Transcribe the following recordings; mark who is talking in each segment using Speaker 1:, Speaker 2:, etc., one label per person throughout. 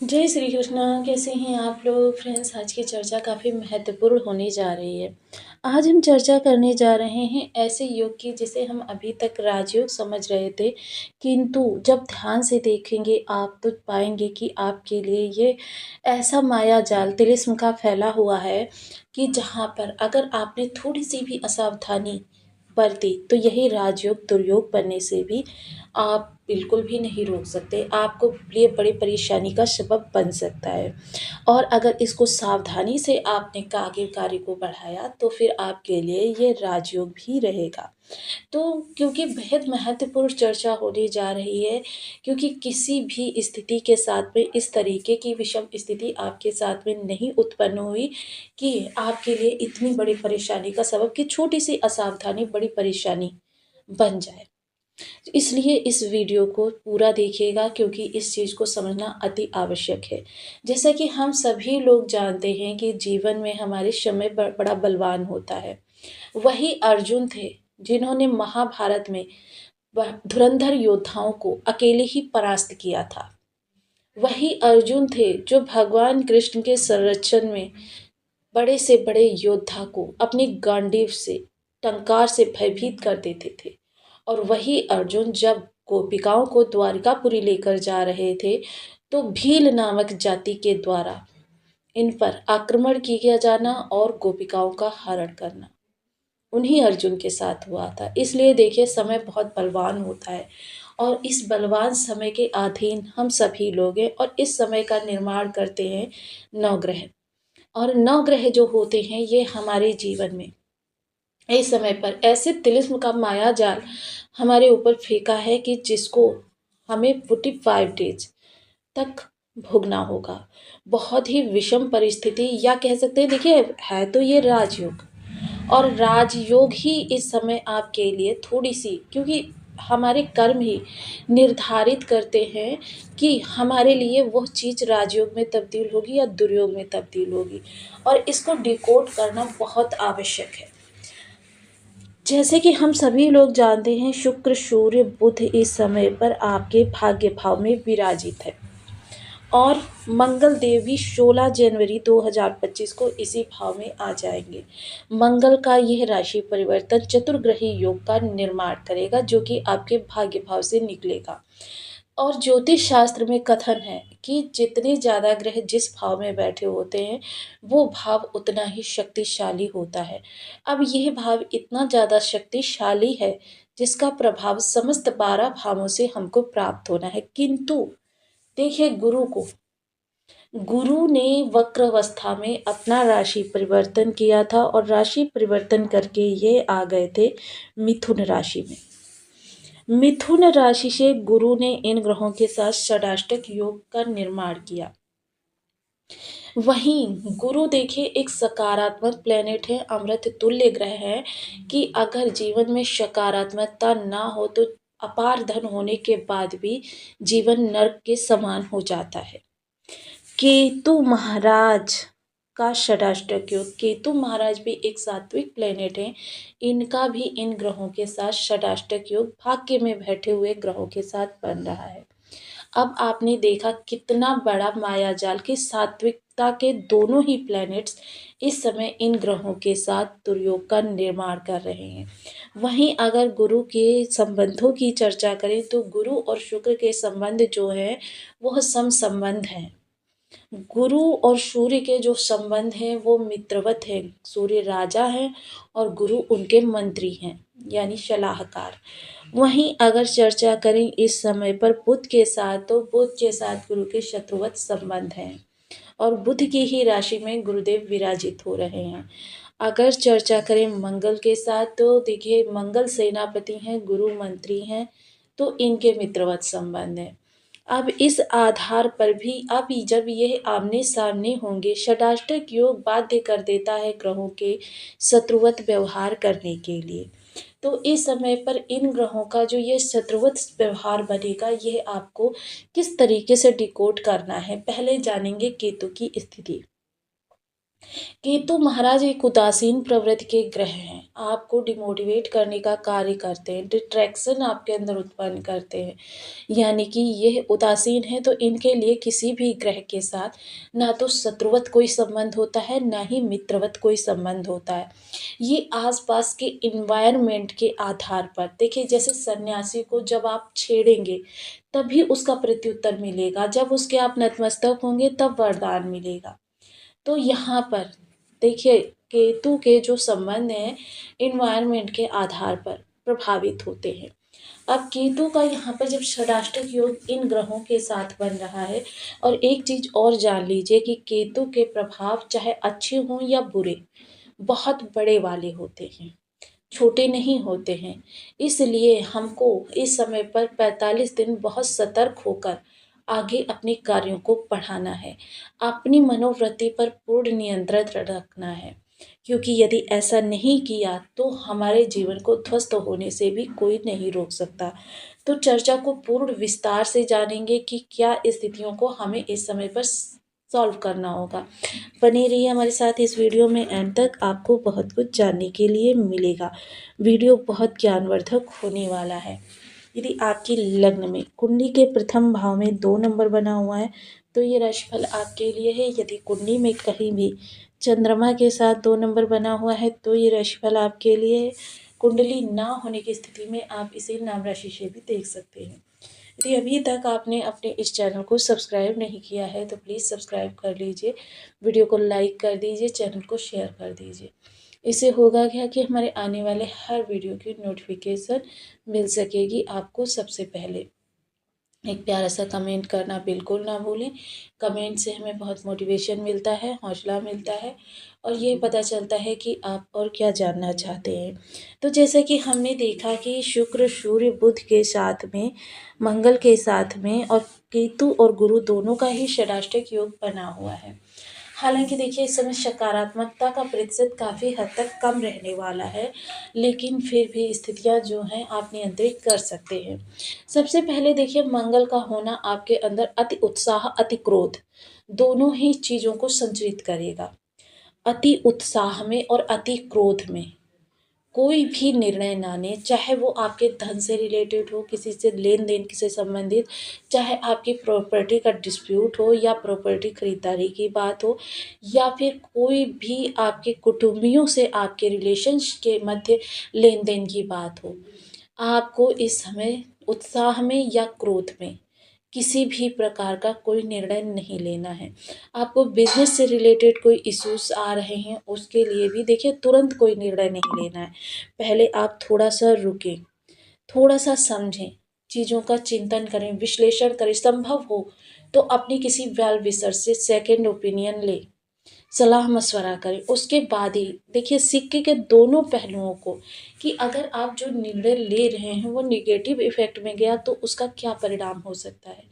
Speaker 1: जय श्री कृष्णा। कैसे हैं आप लोग फ्रेंड्स? आज की चर्चा काफ़ी महत्वपूर्ण होने जा रही है। आज हम चर्चा करने जा रहे हैं ऐसे योग की जिसे हम अभी तक राजयोग समझ रहे थे, किंतु जब ध्यान से देखेंगे आप तो पाएंगे कि आपके लिए ये ऐसा माया जाल तिलिस्म का फैला हुआ है कि जहाँ पर अगर आपने थोड़ी सी भी असावधानी बरती तो यही राजयोग दुर्योग बनने से भी आप बिल्कुल भी नहीं रोक सकते। आपको लिए बड़ी परेशानी का सबब बन सकता है। और अगर इसको सावधानी से आपने आगे कार्य को बढ़ाया तो फिर आपके लिए ये राजयोग भी रहेगा। तो क्योंकि बेहद महत्वपूर्ण चर्चा होने जा रही है, क्योंकि किसी भी स्थिति के साथ में इस तरीके की विषम स्थिति आपके साथ में नहीं उत्पन्न हुई कि आपके लिए इतनी बड़ी परेशानी का सबब कि छोटी सी असावधानी बड़ी परेशानी बन जाए। इसलिए इस वीडियो को पूरा देखिएगा क्योंकि इस चीज़ को समझना अति आवश्यक है। जैसा कि हम सभी लोग जानते हैं कि जीवन में हमारे समय बड़ा बलवान होता है। वही अर्जुन थे जिन्होंने महाभारत में धुरंधर योद्धाओं को अकेले ही परास्त किया था। वही अर्जुन थे जो भगवान कृष्ण के संरक्षण में बड़े से बड़े योद्धा को अपनी गांडीव से टंकार से भयभीत कर देते थे। और वही अर्जुन जब गोपिकाओं को द्वारिकापुरी लेकर जा रहे थे तो भील नामक जाति के द्वारा इन पर आक्रमण किया जाना और गोपिकाओं का हरण करना उन्हीं अर्जुन के साथ हुआ था। इसलिए देखिए समय बहुत बलवान होता है और इस बलवान समय के अधीन हम सभी लोग हैं और इस समय का निर्माण करते हैं नवग्रह। और नवग्रह जो होते हैं ये हमारे जीवन में इस समय पर ऐसे तिलिस्म का माया जाल हमारे ऊपर फेंका है कि जिसको हमें 45 डेज तक भोगना होगा। बहुत ही विषम परिस्थिति या कह सकते हैं, देखिए है तो ये राजयोग और राजयोग ही इस समय आपके लिए थोड़ी सी, क्योंकि हमारे कर्म ही निर्धारित करते हैं कि हमारे लिए वो चीज़ राजयोग में तब्दील होगी या दुर्योग में तब्दील होगी, और इसको डिकोड करना बहुत आवश्यक है। जैसे कि हम सभी लोग जानते हैं शुक्र सूर्य बुध इस समय पर आपके भाग्य भाव में विराजित है और मंगल देव भी 16 जनवरी 2025 को इसी भाव में आ जाएंगे। मंगल का यह राशि परिवर्तन चतुर्ग्रही योग का निर्माण करेगा जो कि आपके भाग्य भाव से निकलेगा। और ज्योतिष शास्त्र में कथन है कि जितने ज़्यादा ग्रह जिस भाव में बैठे होते हैं वो भाव उतना ही शक्तिशाली होता है। अब यह भाव इतना ज़्यादा शक्तिशाली है जिसका प्रभाव समस्त 12 भावों से हमको प्राप्त होना है, किंतु देखिए गुरु ने वक्र अवस्था में अपना राशि परिवर्तन किया था और राशि परिवर्तन करके ये आ गए थे मिथुन राशि में। मिथुन राशि से गुरु ने इन ग्रहों के साथ षडाष्टक योग का निर्माण किया। वहीं गुरु देखिए एक सकारात्मक प्लेनेट है, अमृत तुल्य ग्रह है कि अगर जीवन में सकारात्मकता ना हो तो अपार धन होने के बाद भी जीवन नर्क के समान हो जाता है। केतु महाराज का षडाष्टक योग, केतु महाराज भी एक सात्विक प्लेनेट है, इनका भी इन ग्रहों के साथ षडाष्टक योग भाग्य में बैठे हुए ग्रहों के साथ बन रहा है। अब आपने देखा कितना बड़ा मायाजाल कि सात्विकता के दोनों ही प्लैनेट्स इस समय इन ग्रहों के साथ दुर्योग का निर्माण कर रहे हैं। वहीं अगर गुरु के संबंधों की चर्चा करें तो गुरु और शुक्र के संबंध जो है वह सम संबंध हैं। गुरु और सूर्य के जो संबंध हैं वो मित्रवत हैं। सूर्य राजा हैं और गुरु उनके मंत्री हैं यानी सलाहकार। वहीं अगर चर्चा करें इस समय पर बुध के साथ तो बुध के साथ गुरु के शत्रुवत संबंध हैं और बुध की ही राशि में गुरुदेव विराजित हो रहे हैं। अगर चर्चा करें मंगल के साथ तो देखिए मंगल सेनापति हैं, गुरु मंत्री हैं, तो इनके मित्रवत संबंध हैं। अब इस आधार पर भी अब जब ये आमने सामने होंगे षडाष्टक योग बाध्य कर देता है ग्रहों के शत्रुवत व्यवहार करने के लिए। तो इस समय पर इन ग्रहों का जो ये शत्रुवत व्यवहार बनेगा यह आपको किस तरीके से डिकोड करना है, पहले जानेंगे केतु की स्थिति। केतु महाराज एक उदासीन प्रवृत्ति के ग्रह हैं। आपको डिमोटिवेट करने का कार्य करते हैं, डिट्रैक्शन आपके अंदर उत्पन्न करते हैं। यानी कि यह उदासीन है, तो इनके लिए किसी भी ग्रह के साथ ना तो शत्रुवत कोई संबंध होता है, ना ही मित्रवत कोई संबंध होता है। ये आसपास के इन्वायरमेंट के आधार पर देखिए, जैसे सन्यासी को जब आप छेड़ेंगे तभी उसका प्रत्युत्तर मिलेगा, जब उसके आप नतमस्तक होंगे तब वरदान मिलेगा। तो यहाँ पर देखिए, केतु के जो संबंध हैं इन्वायरमेंट के आधार पर प्रभावित होते हैं। अब केतु का यहाँ पर जब षडाष्टक योग इन ग्रहों के साथ बन रहा है, और एक चीज और जान लीजिए कि केतु के प्रभाव चाहे अच्छे हों या बुरे, बहुत बड़े वाले होते हैं, छोटे नहीं होते हैं। इसलिए हमको इस समय पर 45 दिन बहुत सतर्क होकर आगे अपने कार्यों को बढ़ाना है। अपनी मनोवृत्ति पर पूर्ण नियंत्रण रखना है, क्योंकि यदि ऐसा नहीं किया तो हमारे जीवन को ध्वस्त होने से भी कोई नहीं रोक सकता। तो चर्चा को पूर्ण विस्तार से जानेंगे कि क्या स्थितियों को हमें इस समय पर सॉल्व करना होगा। बने रहिए हमारे साथ इस वीडियो में, एंड तक आपको बहुत कुछ जानने के लिए मिलेगा। वीडियो बहुत ज्ञानवर्धक होने वाला है। यदि आपकी लग्न में कुंडली के प्रथम भाव में 2 नंबर बना हुआ है तो ये राशिफल आपके लिए है। यदि कुंडली में कहीं भी चंद्रमा के साथ 2 नंबर बना हुआ है तो ये राशिफल आपके लिए है। कुंडली ना होने की स्थिति में आप इसे नाम राशि से भी देख सकते हैं। यदि अभी तक आपने अपने इस चैनल को सब्सक्राइब नहीं किया है तो प्लीज़ सब्सक्राइब कर लीजिए, वीडियो को लाइक कर दीजिए, चैनल को शेयर कर दीजिए। इससे होगा क्या कि हमारे आने वाले हर वीडियो की नोटिफिकेशन मिल सकेगी आपको सबसे पहले। एक प्यारा सा कमेंट करना बिल्कुल ना भूलें। कमेंट से हमें बहुत मोटिवेशन मिलता है, हौसला मिलता है, और ये पता चलता है कि आप और क्या जानना चाहते हैं। तो जैसे कि हमने देखा कि शुक्र, सूर्य, बुध के साथ में, मंगल के साथ में, और केतु और गुरु दोनों का ही षडाष्टक योग बना हुआ है। हालांकि देखिए, इस समय सकारात्मकता का प्रतिशत काफ़ी हद तक कम रहने वाला है, लेकिन फिर भी स्थितियां जो हैं आप नियंत्रित कर सकते हैं। सबसे पहले देखिए, मंगल का होना आपके अंदर अति उत्साह, अति क्रोध, दोनों ही चीज़ों को संचरित करेगा। अति उत्साह में और अति क्रोध में कोई भी निर्णय ना लें, चाहे वो आपके धन से रिलेटेड हो, किसी से लेन देन से संबंधित, चाहे आपकी प्रॉपर्टी का डिस्प्यूट हो, या प्रॉपर्टी खरीदारी की बात हो, या फिर कोई भी आपके कुटुंबियों से आपके रिलेशंस के मध्य लेन देन की बात हो। आपको इस समय उत्साह में या क्रोध में किसी भी प्रकार का कोई निर्णय नहीं लेना है। आपको बिजनेस से रिलेटेड कोई इश्यूज आ रहे हैं, उसके लिए भी देखिए तुरंत कोई निर्णय नहीं लेना है। पहले आप थोड़ा सा रुकें, थोड़ा सा समझें, चीज़ों का चिंतन करें, विश्लेषण करें, संभव हो तो अपनी किसी वेल विशर से सेकंड ओपिनियन लें, सलाह मशवरा करें। उसके बाद ही देखिए सिक्के के दोनों पहलुओं को, कि अगर आप जो निर्णय ले रहे हैं वो निगेटिव इफेक्ट में गया तो उसका क्या परिणाम हो सकता है।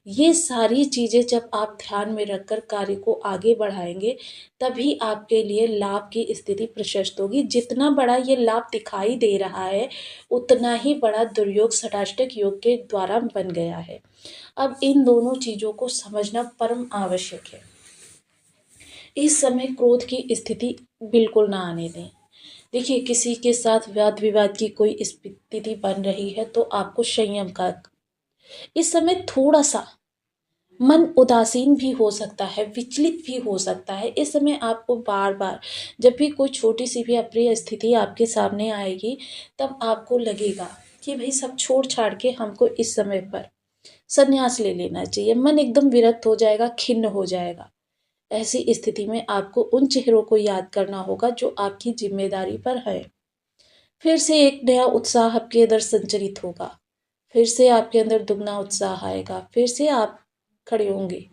Speaker 1: ये सारी चीज़ें जब आप ध्यान में रखकर कार्य को आगे बढ़ाएंगे, तभी आपके लिए लाभ की स्थिति प्रशस्त होगी। जितना बड़ा ये लाभ दिखाई दे रहा है, उतना ही बड़ा दुर्योग षडाष्टक योग के द्वारा बन गया है। अब इन दोनों चीज़ों को समझना परम आवश्यक है। इस समय क्रोध की स्थिति बिल्कुल ना आने दें। देखिए, किसी के साथ वाद विवाद की कोई स्थिति बन रही है तो आपको संयम का, इस समय थोड़ा सा मन उदासीन भी हो सकता है, विचलित भी हो सकता है। इस समय आपको बार बार जब भी कोई छोटी सी भी अप्रिय स्थिति आपके सामने आएगी, तब आपको लगेगा कि भाई सब छोड़ छाड़ के हमको इस समय पर संन्यास ले लेना चाहिए। मन एकदम विरक्त हो जाएगा, खिन्न हो जाएगा। ऐसी स्थिति में आपको उन चेहरों को याद करना होगा जो आपकी जिम्मेदारी पर है। फिर से एक नया उत्साह आपके अंदर संचरित होगा, फिर से आपके अंदर दुगना उत्साह आएगा, फिर से आप खड़े होंगे।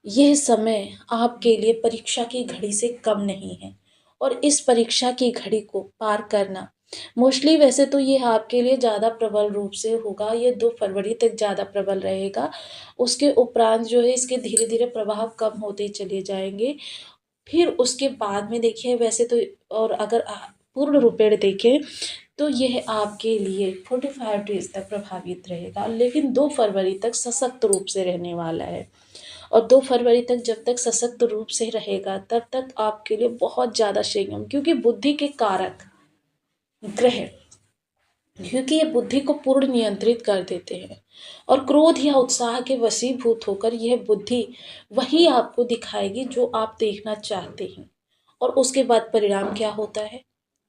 Speaker 1: यह समय आपके लिए परीक्षा की घड़ी से कम नहीं है, और इस परीक्षा की घड़ी को पार करना मोस्टली, वैसे तो ये आपके लिए ज़्यादा प्रबल रूप से होगा, ये 2 फरवरी तक ज़्यादा प्रबल रहेगा। उसके उपरांत जो है इसके धीरे धीरे प्रभाव कम होते चले जाएंगे। फिर उसके बाद में देखिए, वैसे तो, और अगर पूर्ण रूपेण देखें तो यह आपके लिए 45 डेज़ तक प्रभावित रहेगा, लेकिन 2 फरवरी तक सशक्त रूप से रहने वाला है। और 2 फरवरी तक जब तक सशक्त रूप से रहेगा, तब तक आपके लिए बहुत ज़्यादा संयम, क्योंकि बुद्धि के कारक ग्रह, क्योंकि ये बुद्धि को पूर्ण नियंत्रित कर देते हैं और क्रोध या उत्साह के वशीभूत होकर यह बुद्धि वही आपको दिखाएगी जो आप देखना चाहते हैं। और उसके बाद परिणाम क्या होता है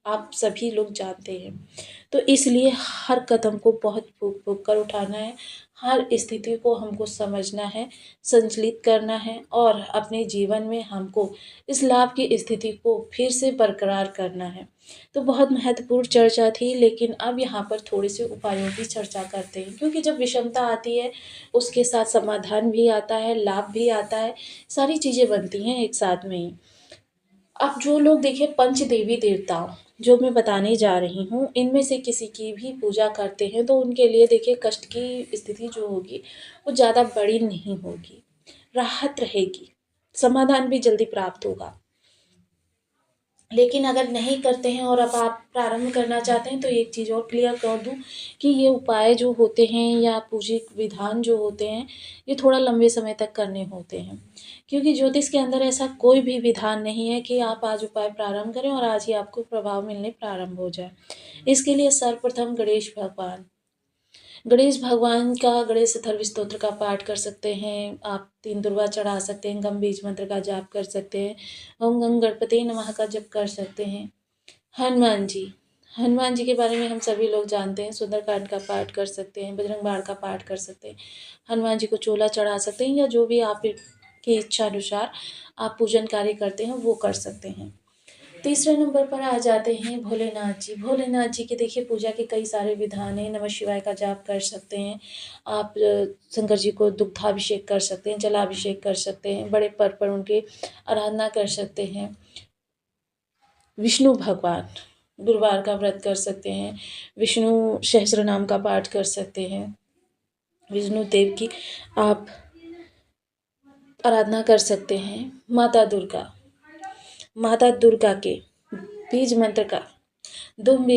Speaker 1: आप सभी लोग जानते हैं। तो इसलिए हर कदम को बहुत फूँक फूँक कर उठाना है, हर स्थिति को हमको समझना है, संचलित करना है और अपने जीवन में हमको इस लाभ की स्थिति को फिर से बरकरार करना है। तो बहुत महत्वपूर्ण चर्चा थी, लेकिन अब यहाँ पर थोड़े से उपायों की चर्चा करते हैं, क्योंकि जब विषमता आती है उसके साथ समाधान भी आता है, लाभ भी आता है, सारी चीज़ें बनती हैं एक साथ में ही। अब जो लोग देखिए पंच देवी देवताओं जो मैं बताने जा रही हूँ, इनमें से किसी की भी पूजा करते हैं तो उनके लिए देखिए कष्ट की स्थिति जो होगी वो ज़्यादा बड़ी नहीं होगी, राहत रहेगी, समाधान भी जल्दी प्राप्त होगा। लेकिन अगर नहीं करते हैं और अब आप प्रारंभ करना चाहते हैं तो एक चीज़ और क्लियर कर दूं कि ये उपाय जो होते हैं या पूजिक विधान जो होते हैं ये थोड़ा लंबे समय तक करने होते हैं, क्योंकि ज्योतिष के अंदर ऐसा कोई भी विधान नहीं है कि आप आज उपाय प्रारंभ करें और आज ही आपको प्रभाव मिलने प्रारंभ हो जाए। इसके लिए सर्वप्रथम गणेश भगवान का गणेश अथर्व स्तोत्र का पाठ कर सकते हैं, आप 3 दुर्वा चढ़ा सकते हैं, गम बीज मंत्र का जाप कर सकते हैं, ओम गंग गणपति नमः का जप कर सकते हैं। हनुमान जी के बारे में हम सभी लोग जानते हैं, सुंदरकांड का पाठ कर सकते हैं, बजरंग बाण का पाठ कर सकते हैं, हनुमान जी को चोला चढ़ा सकते हैं या जो भी आप की इच्छा अनुसार आप पूजन कार्य करते हैं वो कर सकते हैं। तीसरे नंबर पर आ जाते हैं भोलेनाथ जी। भोलेनाथ जी के देखिए पूजा के कई सारे विधान हैं, नमः शिवाय का जाप कर सकते हैं, आप शंकर जी को दुग्धाभिषेक कर सकते हैं, जलाभिषेक कर सकते हैं, बड़े पर्व पर उनकी आराधना कर सकते हैं। विष्णु भगवान गुरुवार का व्रत कर सकते हैं, विष्णु सहस्त्र नाम का पाठ कर सकते हैं, विष्णु देव की आप आराधना कर सकते हैं। माता दुर्गा के बीज मंत्र का दुम बीज